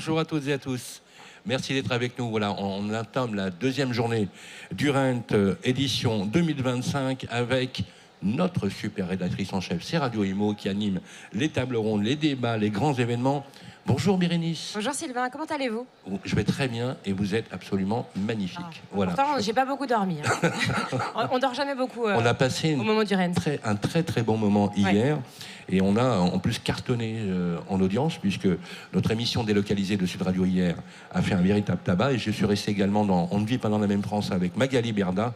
Bonjour à toutes et à tous. Merci d'être avec nous. Voilà, on entame la deuxième journée du Rent édition 2025 avec notre super rédactrice en chef, c'est Radio Imo, qui anime les tables rondes, les débats, les grands événements. Bonjour Bérénice. Bonjour Sylvain, comment allez-vous? Je vais très bien et vous êtes absolument magnifique. Voilà. Pourtant, j'ai pas beaucoup dormi. Hein. On dort jamais beaucoup on a passé au moment du Rent. un très très bon moment hier. Ouais. Et on a en plus cartonné en audience, puisque notre émission délocalisée de Sud Radio hier a fait un véritable tabac. Et je suis resté également dans On ne vit pas dans la même France avec Magali Berda.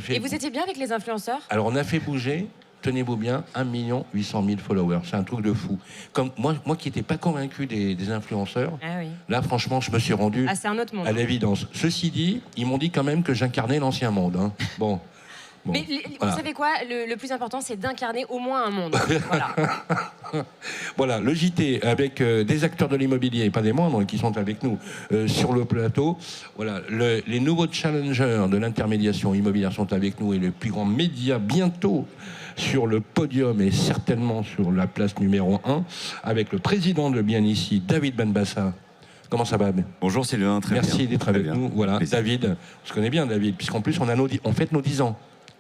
Et vous étiez bien avec les influenceurs? Alors on a fait bouger, tenez-vous bien, 1 800 000 followers. C'est un truc de fou. Comme moi qui n'étais pas convaincu des influenceurs, là franchement je me suis rendu c'est un autre monde. À l'évidence. Ceci dit, ils m'ont dit quand même que j'incarnais l'ancien monde. Hein. Bon. Mais vous savez quoi, le plus important, c'est d'incarner au moins un monde. Voilà. Voilà, le JT avec des acteurs de l'immobilier, pas des moindres, qui sont avec nous sur le plateau. Voilà, les nouveaux challengers de l'intermédiation immobilière sont avec nous et les plus grands médias bientôt sur le podium et certainement sur la place numéro 1 avec le président de Bien Ici, David Benbassa. Comment ça va? Bonjour Sylvain, très bien. Merci d'être avec nous. Voilà, David, on se connaît bien David, puisqu'en plus on fête nos 10 ans.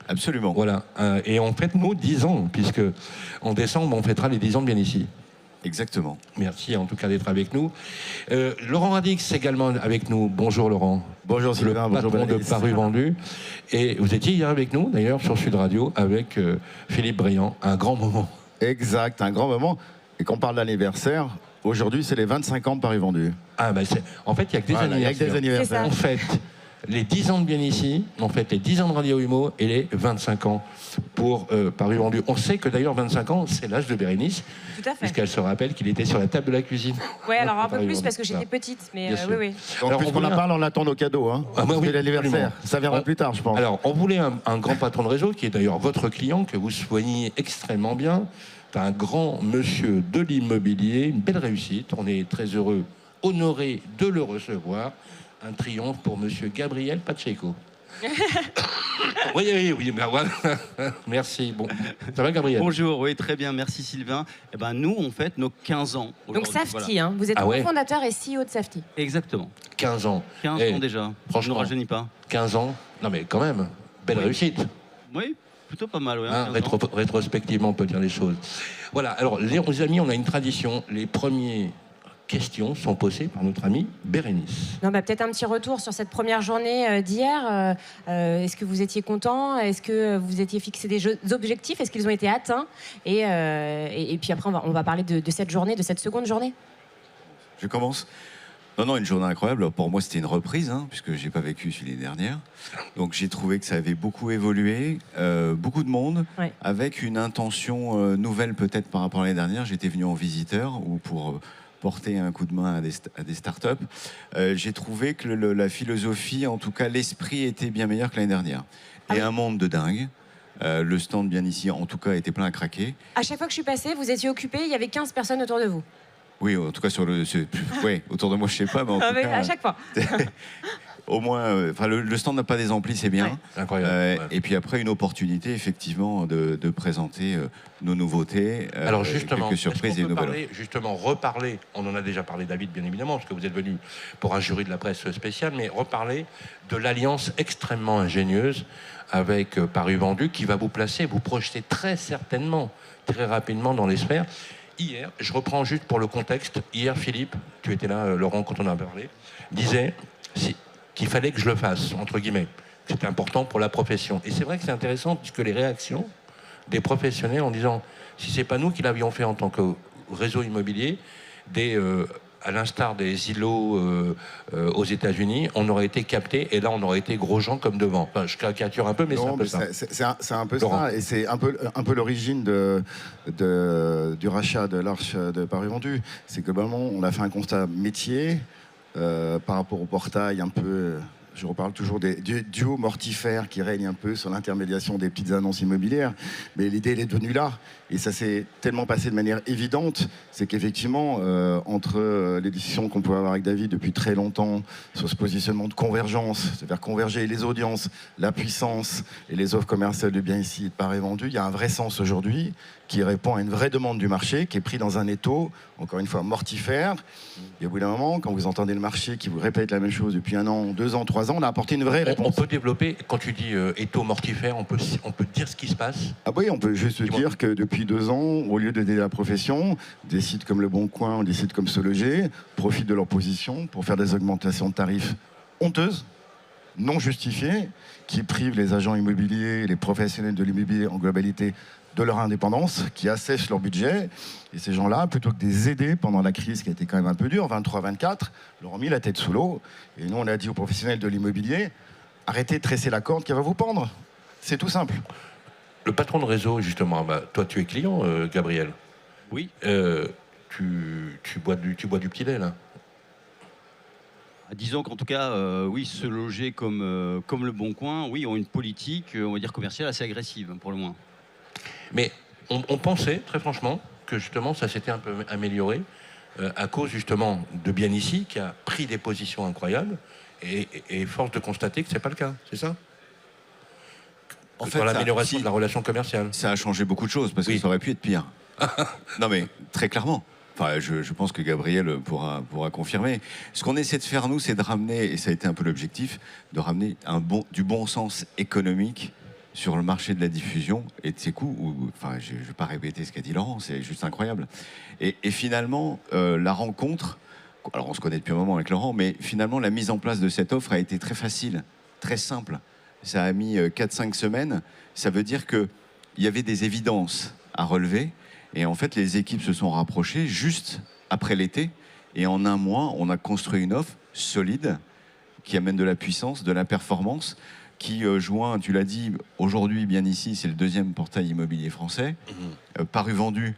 Absolument. Voilà, et on fête nos 10 ans, puisque en décembre, on fêtera les 10 ans de Bien Ici. Exactement. Merci en tout cas d'être avec nous. Laurent Radix également avec nous. Bonjour Laurent. Bonjour Sylvain, le patron de Paru Vendu. Et vous étiez hier avec nous, d'ailleurs, sur Sud Radio, avec Philippe Briand. Un grand moment. Exact, un grand moment. Et qu'on parle d'anniversaire, aujourd'hui, c'est les 25 ans de Paru Vendu. Ah, ben en fait, il n'y a que des anniversaires. En fait, les 10 ans de Bien Ici, en fait, les 10 ans de Radio Imo et les 25 ans pour Paru Vendu. On sait que d'ailleurs 25 ans, c'est l'âge de Bérénice. Tout à fait. Puisqu'elle se rappelle qu'il était sur la table de la cuisine. Oui, alors un peu plus parce que j'étais petite, mais oui. Donc, puisqu'on en parle, on attend nos cadeaux. Hein. Oui, l'anniversaire. Ça viendra plus tard, je pense. Alors, on voulait un grand patron de réseau, qui est d'ailleurs votre client, que vous soignez extrêmement bien. C'est un grand monsieur de l'immobilier, une belle réussite. On est très heureux, honoré de le recevoir. Un triomphe pour monsieur Gabriel Pacheco. Oui, ben voilà. Merci. Bon, ça va Gabriel? Bonjour, oui, très bien, merci Sylvain. Eh ben, nous, on fête nos 15 ans. Donc Safety, voilà. Vous êtes cofondateur et CEO de Safety. Exactement. 15 ans. 15 ans déjà. Franchement, ne rajeunit pas. 15 ans. Non mais quand même, belle réussite. Oui, plutôt pas mal. Ouais, rétrospectivement, on peut dire les choses. Voilà, alors les amis, on a une tradition. Les premiers questions sont posées par notre amie Bérénice. Peut-être un petit retour sur cette première journée d'hier. Est-ce que vous étiez content? Est-ce que vous étiez fixé des objectifs? Est-ce qu'ils ont été atteints? Et puis après, on va parler de cette journée, de cette seconde journée. Je commence. Non, une journée incroyable. Pour moi, c'était une reprise, puisque je n'ai pas vécu celui l'année dernière. Donc, j'ai trouvé que ça avait beaucoup évolué, beaucoup de monde, avec une intention nouvelle peut-être par rapport à l'année dernière. J'étais venu en visiteur ou pour porter un coup de main à des startups. J'ai trouvé que la philosophie, en tout cas l'esprit, était bien meilleur que l'année dernière. Et un monde de dingue. Le stand Bien Ici, en tout cas, était plein à craquer. À chaque fois que je suis passée, vous étiez occupé, il y avait 15 personnes autour de vous. Oui, en tout cas, autour de moi, je ne sais pas, mais en tout cas... À chaque fois. Au moins, le stand n'a pas des amplis, c'est bien. Incroyable. Et puis après, une opportunité, effectivement, de présenter nos nouveautés, alors justement, quelques surprises et nouvelles. Reparler, on en a déjà parlé, David, bien évidemment, parce que vous êtes venu pour un jury de la presse spéciale, mais reparler de l'alliance extrêmement ingénieuse avec Paru Vendu, qui va vous placer, vous projeter très certainement, très rapidement dans les sphères. Hier, je reprends juste pour le contexte, hier, Philippe, tu étais là, Laurent, quand on a parlé, disait qu'il fallait que je le fasse, entre guillemets. C'était important pour la profession. Et c'est vrai que c'est intéressant, puisque les réactions des professionnels en disant, si c'est pas nous qui l'avions fait en tant que réseau immobilier, à l'instar des îlots aux États-Unis, on aurait été capté, et là on aurait été gros gens comme devant. Enfin, je caricature un peu, mais c'est un peu ça. C'est un peu Laurent. Ça, et c'est un peu l'origine du rachat de l'Arche de Paru Vendu. C'est que globalement, on a fait un constat métier par rapport au portail un peu Je reparle toujours du duo mortifère qui règne un peu sur l'intermédiation des petites annonces immobilières. Mais l'idée, elle est devenue là. Et ça s'est tellement passé de manière évidente, c'est qu'effectivement, entre les discussions qu'on peut avoir avec David depuis très longtemps sur ce positionnement de convergence, c'est-à-dire converger les audiences, la puissance et les offres commerciales de biens ici et de Paris vendus, il y a un vrai sens aujourd'hui qui répond à une vraie demande du marché, qui est pris dans un étau, encore une fois, mortifère. Et au bout d'un moment, quand vous entendez le marché qui vous répète la même chose depuis 1 an, 2 ans, 3 ans, on a apporté une vraie réponse. On peut développer, quand tu dis étau mortifère, on peut dire ce qui se passe. Ah oui, on peut juste dire que depuis 2 ans, au lieu d'aider la profession, des sites comme Le Bon Coin, des sites comme Se Loger, profitent de leur position pour faire des augmentations de tarifs honteuses, non justifiées, qui privent les agents immobiliers, les professionnels de l'immobilier en globalité de leur indépendance, qui assèchent leur budget. Et ces gens-là, plutôt que de les aider pendant la crise qui a été quand même un peu dure, 23-24, leur ont mis la tête sous l'eau. Et nous, on a dit aux professionnels de l'immobilier, arrêtez de tresser la corde qui va vous pendre. C'est tout simple. Le patron de réseau, justement, toi tu es client, Gabriel. Oui. Tu bois du petit lait, là. Disons qu'en tout cas, oui, Se Loger comme Le Bon Coin, oui, ont une politique, on va dire, commerciale assez agressive, pour le moins. Mais on pensait, très franchement, que justement ça s'était un peu amélioré à cause justement de Bien Ici qui a pris des positions incroyables et force de constater que c'est pas le cas, c'est ça? En fait, dans l'amélioration de la relation commerciale. Ça a changé beaucoup de choses parce que ça aurait pu être pire. Non mais très clairement. Enfin, je pense que Gabriel pourra confirmer. Ce qu'on essaie de faire nous, c'est de ramener, et ça a été un peu l'objectif, de ramener du bon sens économique sur le marché de la diffusion et de ses coûts. Enfin, je ne vais pas répéter ce qu'a dit Laurent, c'est juste incroyable. Et finalement, la rencontre, alors on se connaît depuis un moment avec Laurent, mais finalement la mise en place de cette offre a été très facile, très simple. Ça a mis 4-5 semaines. Ça veut dire qu'il y avait des évidences à relever. Et en fait, les équipes se sont rapprochées juste après l'été. Et en 1 mois, on a construit une offre solide qui amène de la puissance, de la performance, qui joint, tu l'as dit, aujourd'hui, Bien Ici, c'est le 2e portail immobilier français. Paru Vendu,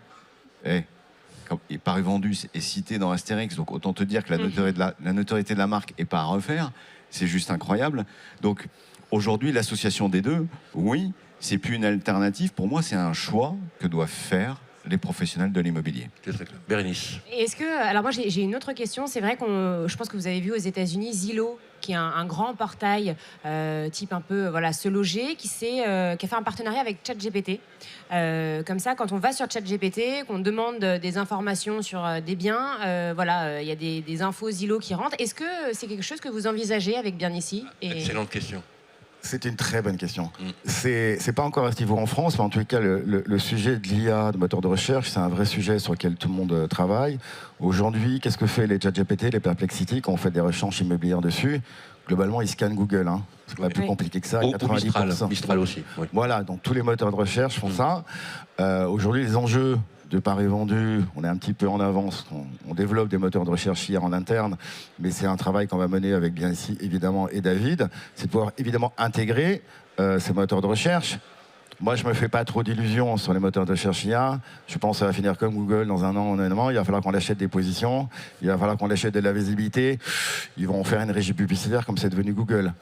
Paru Vendu est cité dans Astérix, donc autant te dire que la notoriété de la marque n'est pas à refaire. C'est juste incroyable. Donc aujourd'hui, l'association des deux, oui, c'est plus une alternative. Pour moi, c'est un choix que doivent faire les professionnels de l'immobilier. Bérénice. Est-ce que, alors moi j'ai une autre question. C'est vrai je pense que vous avez vu aux États-Unis Zillow, qui est un grand portail type un peu Se Loger, qui a fait un partenariat avec ChatGPT. Comme ça, quand on va sur ChatGPT, qu'on demande des informations sur des biens, il y a des infos Zillow qui rentrent. Est-ce que c'est quelque chose que vous envisagez avec Bien Ici? Excellente question. C'est une très bonne question. C'est pas encore à ce niveau en France, mais en tout cas, le sujet de l'IA, de moteur de recherche, c'est un vrai sujet sur lequel tout le monde travaille. Aujourd'hui, qu'est-ce que fait les ChatGPT, les Perplexity, quand on fait des recherches immobilières dessus? Globalement, ils scannent Google. C'est pas plus compliqué que ça. 90%. Mistral aussi. Oui. Voilà, donc tous les moteurs de recherche font ça. Aujourd'hui, les enjeux de Paris Vendu, on est un petit peu en avance. On développe des moteurs de recherche hier en interne, mais c'est un travail qu'on va mener avec Bien Ici, évidemment, et David. C'est de pouvoir, évidemment, intégrer ces moteurs de recherche. Moi, je ne me fais pas trop d'illusions sur les moteurs de recherche IA. Je pense que ça va finir comme Google dans 1 an, honnêtement. Il va falloir qu'on achète des positions. Il va falloir qu'on achète de la visibilité. Ils vont faire une régie publicitaire comme c'est devenu Google.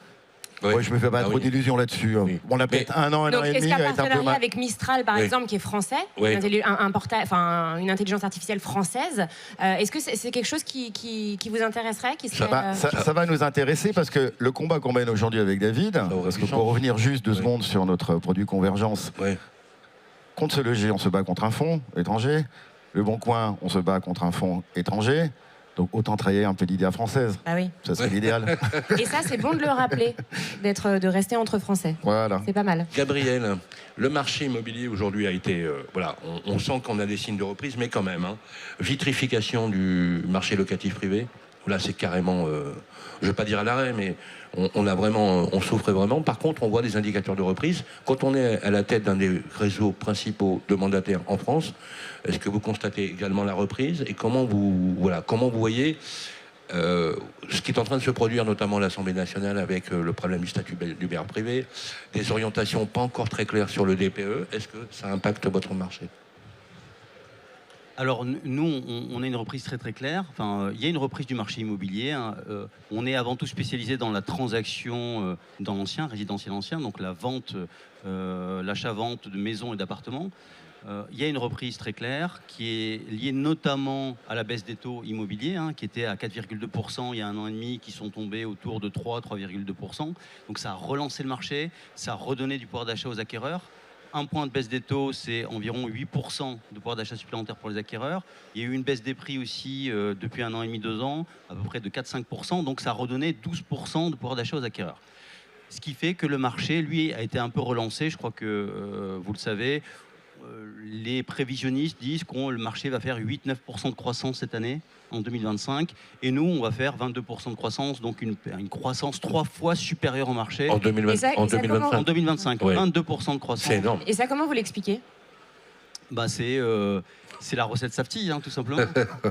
Oui. Moi, je ne me fais pas trop d'illusions là-dessus. Oui. On a peut-être 1 an, 1 an et demi. Est-ce qu'un partenariat avec Mistral, par exemple, qui est français, une intelligence artificielle française, est-ce que c'est quelque chose qui vous intéresserait ça va nous intéresser parce que le combat qu'on mène aujourd'hui avec David, parce que pour revenir juste 2 secondes sur notre produit Convergence, contre Se Loger, on se bat contre un fonds étranger. Le Bon Coin, on se bat contre un fonds étranger. Donc autant travailler un peu l'idée française. Ah oui. Ça serait l'idéal. Et ça, c'est bon de le rappeler, de rester entre Français. Voilà. C'est pas mal. Gabriel, le marché immobilier aujourd'hui a été... on sent qu'on a des signes de reprise, mais quand même, vitrification du marché locatif privé. Là, c'est carrément... je ne vais pas dire à l'arrêt, mais on souffre vraiment. Par contre, on voit des indicateurs de reprise. Quand on est à la tête d'un des réseaux principaux de mandataires en France, est-ce que vous constatez également la reprise? Et comment vous voyez ce qui est en train de se produire, notamment à l'Assemblée nationale, avec le problème du statut du bailleur privé, des orientations pas encore très claires sur le DPE? Est-ce que ça impacte votre marché? Alors nous, on a une reprise très très claire. Enfin, il y a une reprise du marché immobilier. Hein. On est avant tout spécialisé dans la transaction dans l'ancien, résidentiel ancien, donc la vente, l'achat-vente de maisons et d'appartements. Il y a une reprise très claire qui est liée notamment à la baisse des taux immobiliers, hein, qui étaient à 4,2% il y a 1 an et demi, qui sont tombés autour de 3,2%. Donc ça a relancé le marché, ça a redonné du pouvoir d'achat aux acquéreurs. Un point de baisse des taux, c'est environ 8% de pouvoir d'achat supplémentaire pour les acquéreurs. Il y a eu une baisse des prix aussi depuis 1 an et demi, 2 ans, à peu près de 4-5%. Donc ça a redonné 12% de pouvoir d'achat aux acquéreurs. Ce qui fait que le marché, lui, a été un peu relancé. Je crois que vous le savez, les prévisionnistes disent que le marché va faire 8-9% de croissance cette année, en 2025. Et nous, on va faire 22% de croissance, donc une croissance 3 fois supérieure au marché. En 2025. En 2025, ouais. 22% de croissance. C'est énorme. Et ça, comment vous l'expliquez? C'est la recette Safety, hein, tout simplement.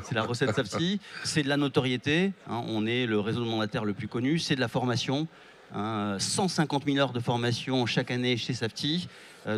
C'est la recette Safety. C'est de la notoriété. Hein, on est le réseau de mandataires le plus connu. C'est de la formation. 150 000 heures de formation chaque année chez Safety.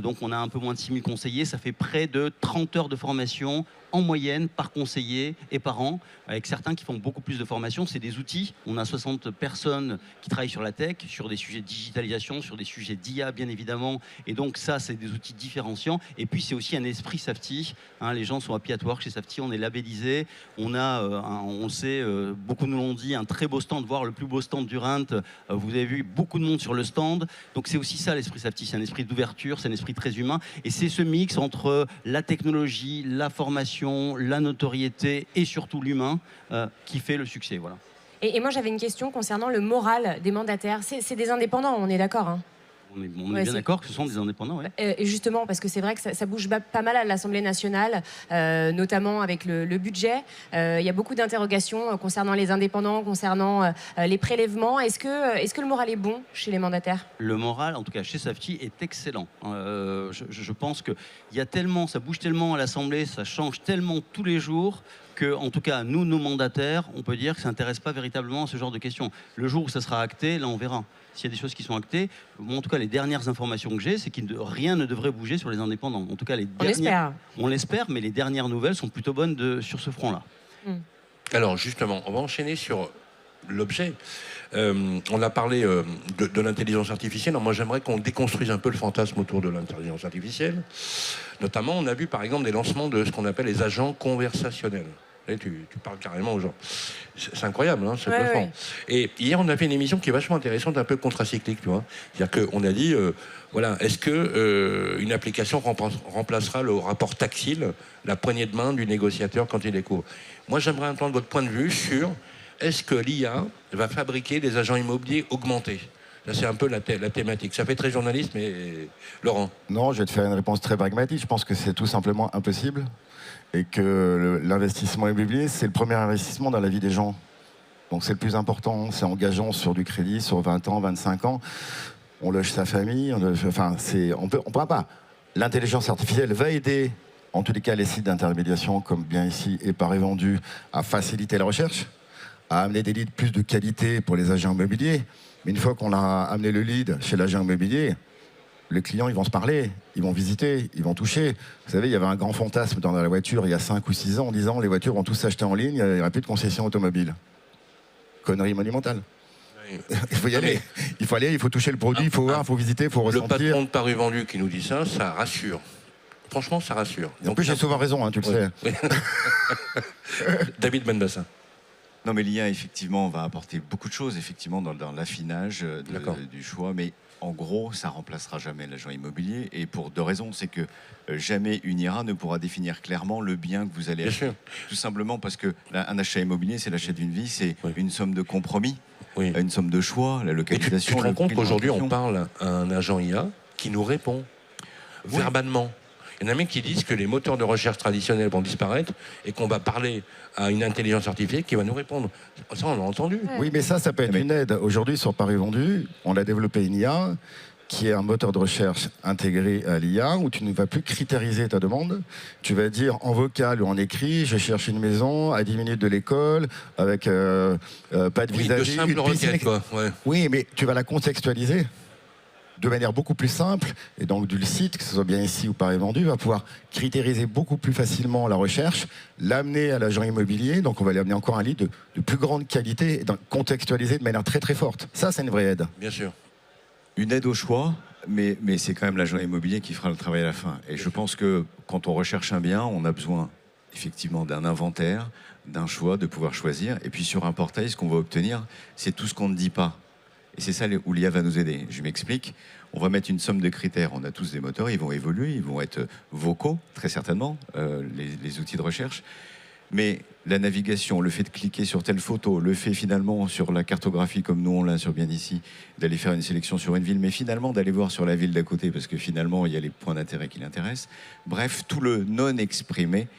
Donc on a un peu moins de 6 000 conseillers. Ça fait près de 30 heures de formation en moyenne par conseiller et par an, avec certains qui font beaucoup plus de formation. C'est des outils. On a 60 personnes qui travaillent sur la tech, sur des sujets de digitalisation, sur des sujets d'IA bien évidemment. Et donc ça, c'est des outils différenciants. Et puis c'est aussi un esprit Safety. Hein, les gens sont happy at work chez Safety. On est labellisé. On a, on le sait, beaucoup nous l'ont dit, un très beau stand, voire le plus beau stand du Rent. Vous avez vu beaucoup de monde sur le stand. Donc c'est aussi ça l'esprit Safety. C'est un esprit d'ouverture, c'est un esprit très humain. Et c'est ce mix entre la technologie, la formation, la notoriété et surtout l'humain qui fait le succès. Voilà. Et moi, j'avais une question concernant le moral des mandataires. C'est des indépendants, on est d'accord, hein? On est bien d'accord que ce sont des indépendants. Ouais. Et justement, parce que c'est vrai que ça bouge pas mal à l'Assemblée nationale, notamment avec le budget. Il y a beaucoup d'interrogations concernant les indépendants, concernant les prélèvements. Est-ce que le moral est bon chez les mandataires? Le moral, en tout cas chez Safety, est excellent. Je pense que y a tellement, ça bouge tellement à l'Assemblée, ça change tellement tous les jours, que, en tout cas, nous, nos mandataires, on peut dire que ça n'intéresse pas véritablement à ce genre de questions. Le jour où ça sera acté, là, on verra. S'il y a des choses qui sont actées, en tout cas, les dernières informations que j'ai, c'est que rien ne devrait bouger sur les indépendants. En tout cas, on l'espère, mais les dernières nouvelles sont plutôt bonnes sur ce front-là. Alors, justement, on va enchaîner sur l'objet. On a parlé de l'intelligence artificielle. Alors, moi, j'aimerais qu'on déconstruise un peu le fantasme autour de l'intelligence artificielle. Notamment, on a vu, par exemple, des lancements de ce qu'on appelle les agents conversationnels. Et tu parles carrément aux gens. C'est incroyable, hein, c'est bluffant. Ouais. Et hier, on a fait une émission qui est vachement intéressante, un peu contracyclique, tu vois. C'est-à-dire qu'on a dit, voilà, est-ce que une application remplacera le rapport tactile, la poignée de main du négociateur quand il découvre? Moi, j'aimerais entendre votre point de vue sur est-ce que l'IA va fabriquer des agents immobiliers augmentés? Là, c'est un peu la thématique. Ça fait très journaliste, mais Laurent? Non, je vais te faire une réponse très pragmatique. Je pense que c'est tout simplement impossible. Et que l'investissement immobilier, c'est le premier investissement dans la vie des gens. Donc c'est le plus important, c'est engageant sur du crédit, sur 20 ans, 25 ans. On loge sa famille, on ne pourra pas. L'intelligence artificielle va aider, en tous les cas, les sites d'intermédiation, comme bien ici, et Paris Vendu, à faciliter la recherche, à amener des leads plus de qualité pour les agents immobiliers. Mais une fois qu'on a amené le lead chez l'agent immobilier, les clients, ils vont se parler, ils vont visiter, ils vont toucher. Vous savez, il y avait un grand fantasme dans la voiture il y a 5 ou 6 ans en disant les voitures vont tous s'acheter en ligne, il n'y aura plus de concession automobile. Connerie monumentale. Oui. Il faut y aller. Il faut aller, il faut toucher le produit, il faut voir, il faut visiter, il faut ressentir. Le patron de Paris Vendu qui nous dit ça, ça rassure. Franchement, ça rassure. En plus, j'ai souvent raison, hein, tu le sais. Oui. David Benbassa. Non, mais l'IA, effectivement, va apporter beaucoup de choses, effectivement, dans l'affinage du choix. Mais en gros, ça remplacera jamais l'agent immobilier. Et pour 2 raisons. C'est que jamais une IRA ne pourra définir clairement le bien que vous allez acheter. Tout simplement parce qu'un achat immobilier, c'est l'achat d'une vie, c'est une somme de compromis, une somme de choix, la localisation. Et tu te rends compte qu'aujourd'hui, on parle à un agent IA qui nous répond verbalement. Il y en a même qui disent que les moteurs de recherche traditionnels vont disparaître et qu'on va parler à une intelligence artificielle qui va nous répondre. Ça, on l'a entendu. Oui, mais ça peut être une aide. Aujourd'hui, sur Paris Vendu, on a développé une IA qui est un moteur de recherche intégré à l'IA où tu ne vas plus critériser ta demande. Tu vas dire en vocal ou en écrit, je cherche une maison à 10 minutes de l'école avec pas de vis-à-vis. De simple requête, quoi. Ouais. Oui, mais tu vas la contextualiser. de manière beaucoup plus simple. Et donc, le site, que ce soit bien ici ou Paris Vendu, va pouvoir critériser beaucoup plus facilement la recherche, l'amener à l'agent immobilier. Donc, on va lui amener encore un lead de plus grande qualité et contextualisé de manière très, très forte. Ça, c'est une vraie aide. Bien sûr. Une aide au choix, mais c'est quand même l'agent immobilier qui fera le travail à la fin. Et je pense que quand on recherche un bien, on a besoin effectivement d'un inventaire, d'un choix, de pouvoir choisir. Et puis sur un portail, ce qu'on va obtenir, c'est tout ce qu'on ne dit pas. Et c'est ça où l'IA va nous aider. Je m'explique. On va mettre une somme de critères. On a tous des moteurs, ils vont évoluer, ils vont être vocaux, très certainement, les outils de recherche. Mais la navigation, le fait de cliquer sur telle photo, le fait finalement sur la cartographie comme nous on l'a sur Bien Ici, d'aller faire une sélection sur une ville, mais finalement d'aller voir sur la ville d'à côté parce que finalement il y a les points d'intérêt qui l'intéressent. Bref, tout le non exprimé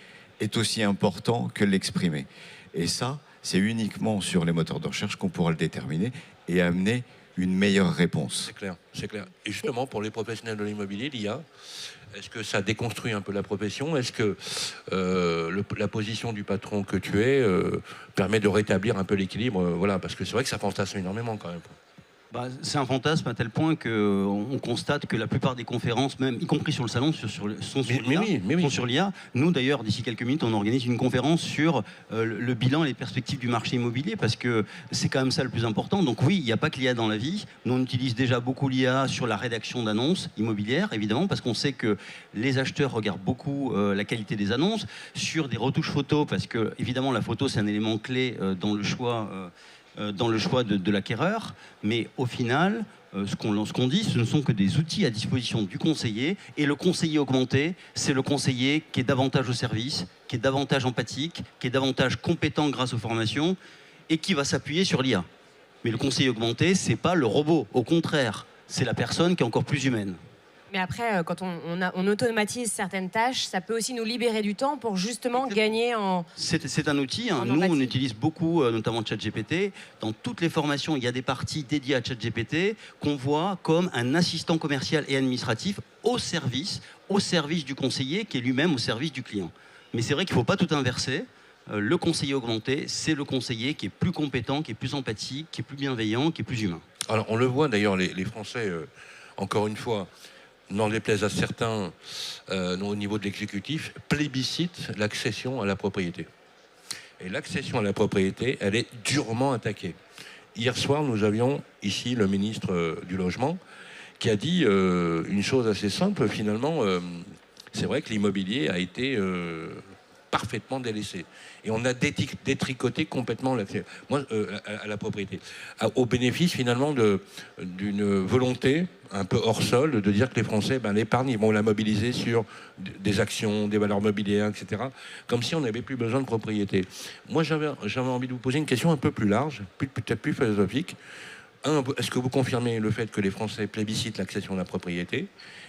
est aussi important que l'exprimé. Et ça, c'est uniquement sur les moteurs de recherche qu'on pourra le déterminer et amener une meilleure réponse. C'est clair, c'est clair. Et justement, pour les professionnels de l'immobilier, l'IA, est-ce que ça déconstruit un peu la profession? Est-ce que la position du patron que tu es permet de rétablir un peu l'équilibre? Voilà, parce que c'est vrai que ça fantasme énormément quand même. C'est un fantasme à tel point qu'on constate que la plupart des conférences, même y compris sur le salon, sont sur l'IA. Sont sur l'IA. Nous d'ailleurs, d'ici quelques minutes, on organise une conférence sur le bilan et les perspectives du marché immobilier, parce que c'est quand même ça le plus important. Donc oui, il n'y a pas que l'IA dans la vie. Nous, on utilise déjà beaucoup l'IA sur la rédaction d'annonces immobilières, évidemment, parce qu'on sait que les acheteurs regardent beaucoup la qualité des annonces, sur des retouches photos, parce que évidemment la photo c'est un élément clé dans le choix de l'acquéreur, mais au final, ce qu'on dit, ce ne sont que des outils à disposition du conseiller, et le conseiller augmenté, c'est le conseiller qui est davantage au service, qui est davantage empathique, qui est davantage compétent grâce aux formations, et qui va s'appuyer sur l'IA. Mais le conseiller augmenté, c'est pas le robot, au contraire, c'est la personne qui est encore plus humaine. Mais après, quand on automatise certaines tâches, ça peut aussi nous libérer du temps pour justement gagner en... C'est un outil. Nous, on utilise beaucoup, notamment ChatGPT. Dans toutes les formations, il y a des parties dédiées à ChatGPT qu'on voit comme un assistant commercial et administratif au service du conseiller qui est lui-même au service du client. Mais c'est vrai qu'il ne faut pas tout inverser. Le conseiller augmenté, c'est le conseiller qui est plus compétent, qui est plus empathique, qui est plus bienveillant, qui est plus humain. Alors, on le voit d'ailleurs, les Français, encore une fois, n'en déplaise à certains au niveau de l'exécutif, plébiscite l'accession à la propriété. Et l'accession à la propriété, elle est durement attaquée. Hier soir, nous avions ici le ministre du Logement qui a dit une chose assez simple, finalement, c'est vrai que l'immobilier a été parfaitement délaissé. Et on a détricoté complètement l'accès à la propriété. Au bénéfice, finalement, d'une volonté un peu hors sol de dire que les Français, l'épargne, ils vont la mobiliser sur des actions, des valeurs mobilières, etc. Comme si on n'avait plus besoin de propriété. Moi, j'avais envie de vous poser une question un peu plus large, peut-être plus philosophique. Est-ce que vous confirmez le fait que les Français plébiscitent l'accession à la propriété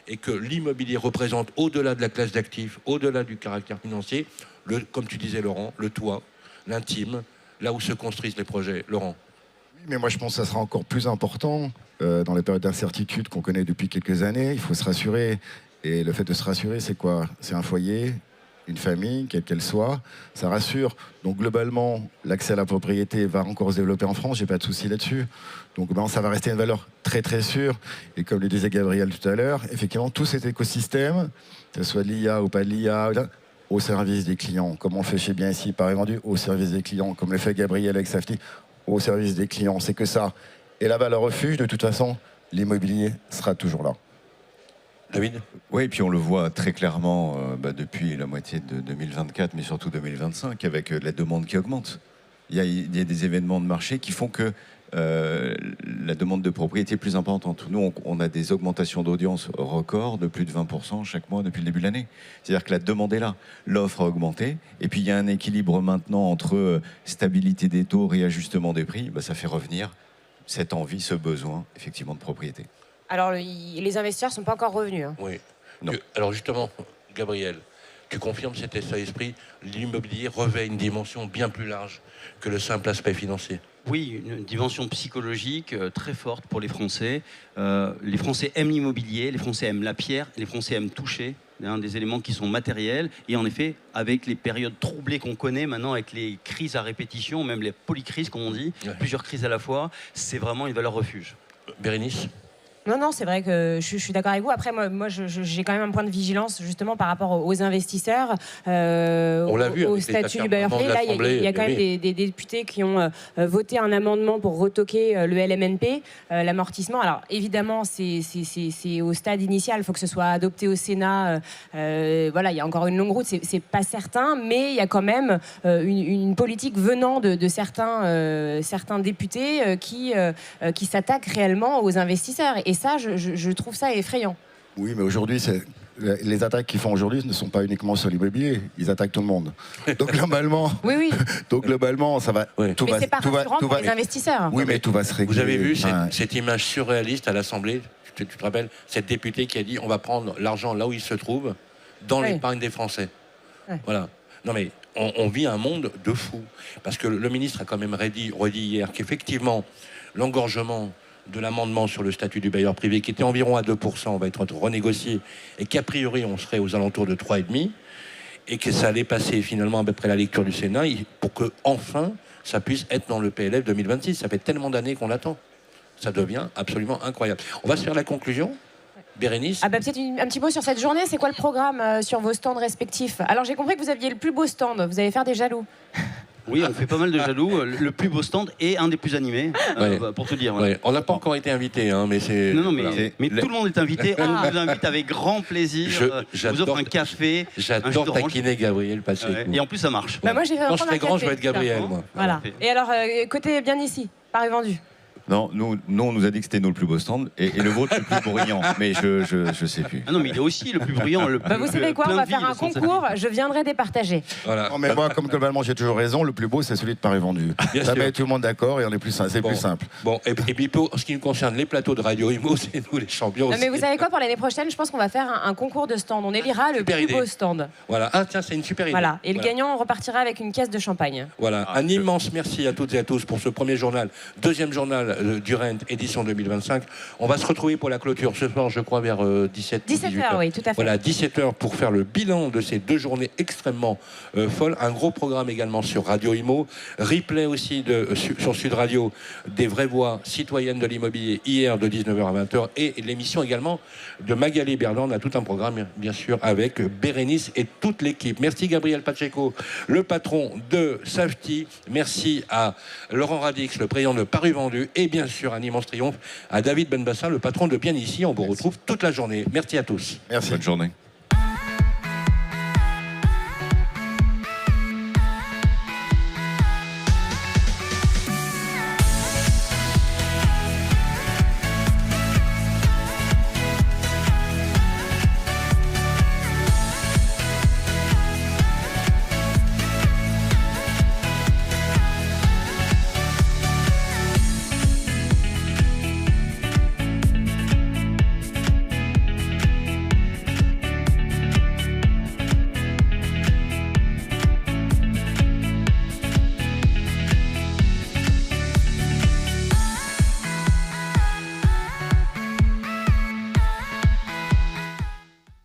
et que l'immobilier représente, au-delà de la classe d'actifs, au-delà du caractère financier, comme tu disais Laurent, le toit, l'intime, là où se construisent les projets? Laurent? Mais moi je pense que ça sera encore plus important dans les périodes d'incertitude qu'on connaît depuis quelques années. Il faut se rassurer. Et le fait de se rassurer, c'est quoi? C'est un foyer, une famille, quelle qu'elle soit, ça rassure. Donc globalement, l'accès à la propriété va encore se développer en France, j'ai pas de souci là-dessus. Donc ça va rester une valeur très très sûre. Et comme le disait Gabriel tout à l'heure, effectivement, tout cet écosystème, que ce soit de l'IA ou pas de l'IA, au service des clients, comme on le fait chez Bien Ici, Paris Vendu, au service des clients, comme le fait Gabriel avec Safety, au service des clients, c'est que ça. Et la valeur refuge, de toute façon, l'immobilier sera toujours là. David? Oui, et puis on le voit très clairement depuis la moitié de 2024, mais surtout 2025, avec la demande qui augmente. Il y a des événements de marché qui font que la demande de propriété est plus importante. Nous, on a des augmentations d'audience records de plus de 20% chaque mois depuis le début de l'année. C'est-à-dire que la demande est là, l'offre a augmenté, et puis il y a un équilibre maintenant entre stabilité des taux, réajustement des prix. Ça fait revenir cette envie, ce besoin, effectivement, de propriété. Alors, les investisseurs ne sont pas encore revenus. Oui. Non. Alors justement, Gabriel, tu confirmes cet état d'esprit, l'immobilier revêt une dimension bien plus large que le simple aspect financier? Oui, une dimension psychologique très forte pour les Français. Les Français aiment l'immobilier, les Français aiment la pierre, les Français aiment toucher, des éléments qui sont matériels. Et en effet, avec les périodes troublées qu'on connaît maintenant, avec les crises à répétition, même les polycrises, comme on dit, plusieurs crises à la fois, c'est vraiment une valeur refuge. Bérénice? Non, c'est vrai que je suis d'accord avec vous. Après, moi j'ai quand même un point de vigilance justement par rapport aux investisseurs, On l'a vu au avec les statut du bailleur affaires privé. Là, il y a quand même des députés qui ont voté un amendement pour retoquer le LMNP, l'amortissement. Alors évidemment, c'est au stade initial. Il faut que ce soit adopté au Sénat. Voilà, il y a encore une longue route. C'est pas certain, mais il y a quand même une politique venant de certains députés qui s'attaquent réellement aux investisseurs. Et ça, je trouve ça effrayant. Oui, mais aujourd'hui, les attaques qu'ils font aujourd'hui ne sont pas uniquement sur l'immobilier. Ils attaquent tout le monde. Donc globalement, oui. Donc globalement, ça va. Oui. Mais c'est pas rassurant pour les investisseurs. Oui, mais tout va se régler. Vous avez vu cette image surréaliste à l'Assemblée, tu te rappelles, cette députée qui a dit on va prendre l'argent là où il se trouve, dans l'épargne des Français. Voilà. Non mais on vit un monde de fou. Parce que le ministre a quand même redit hier qu'effectivement, l'engorgement de l'amendement sur le statut du bailleur privé, qui était environ à 2%, va être renégocié, et qu'a priori on serait aux alentours de 3,5%, et que ça allait passer finalement après la lecture du Sénat, pour que enfin ça puisse être dans le PLF 2026. Ça fait tellement d'années qu'on l'attend. Ça devient absolument incroyable. On va se faire la conclusion. Bérénice. Peut-être un petit mot sur cette journée. C'est quoi le programme sur vos stands respectifs? Alors j'ai compris que vous aviez le plus beau stand. Vous allez faire des jaloux. Oui, on fait pas mal de jaloux. Le plus beau stand et un des plus animés, pour te dire. Voilà. On n'a pas encore été invité, hein, mais c'est. Non, mais tout le monde est invité. On vous invite avec grand plaisir. On vous offre un café. J'adore taquiner Gabriel Pacheco. Et en plus, ça marche. Moi, j'ai fait Quand je serai grand, je vais être Gabriel, moi. Voilà. Et alors, côté bien ici, Paris vendu. Non, nous, on nous a dit que c'était nous le plus beau stand et le vôtre le plus bruyant, mais je sais plus. Ah non, mais il est aussi le plus bruyant. Vous savez quoi, on va faire un concours, je viendrai départager. Voilà. Non, mais moi, comme globalement j'ai toujours raison, le plus beau c'est celui de Paris vendu. Ça met tout le monde d'accord et c'est plus simple. Bon, et puis pour ce qui nous concerne, les plateaux de Radio Imo, c'est nous les champions. Non, mais vous savez quoi, pour l'année prochaine, je pense qu'on va faire un concours de stand. On élira le plus beau stand. Voilà, ah tiens, c'est une super idée. Voilà, et le gagnant repartira avec une caisse de champagne. Voilà, un immense merci à toutes et à tous pour ce premier journal, deuxième journal du Rent, édition 2025. On va se retrouver pour la clôture ce soir, je crois, vers 17h, oui, tout à fait. Voilà, 17h pour faire le bilan de ces 2 journées extrêmement folles. Un gros programme également sur Radio Imo. Replay aussi sur Sud Radio des vraies voix citoyennes de l'immobilier hier de 19h à 20h. Et l'émission également de Magali Berland. On a tout un programme, bien sûr, avec Bérénice et toute l'équipe. Merci Gabriel Pacheco, le patron de Safety. Merci à Laurent Radix, le président de Paris Vendu. Et bien sûr, un immense triomphe à David Benbassa, le patron de Bien Ici. On vous retrouve toute la journée. Merci à tous. Merci. Bonne journée.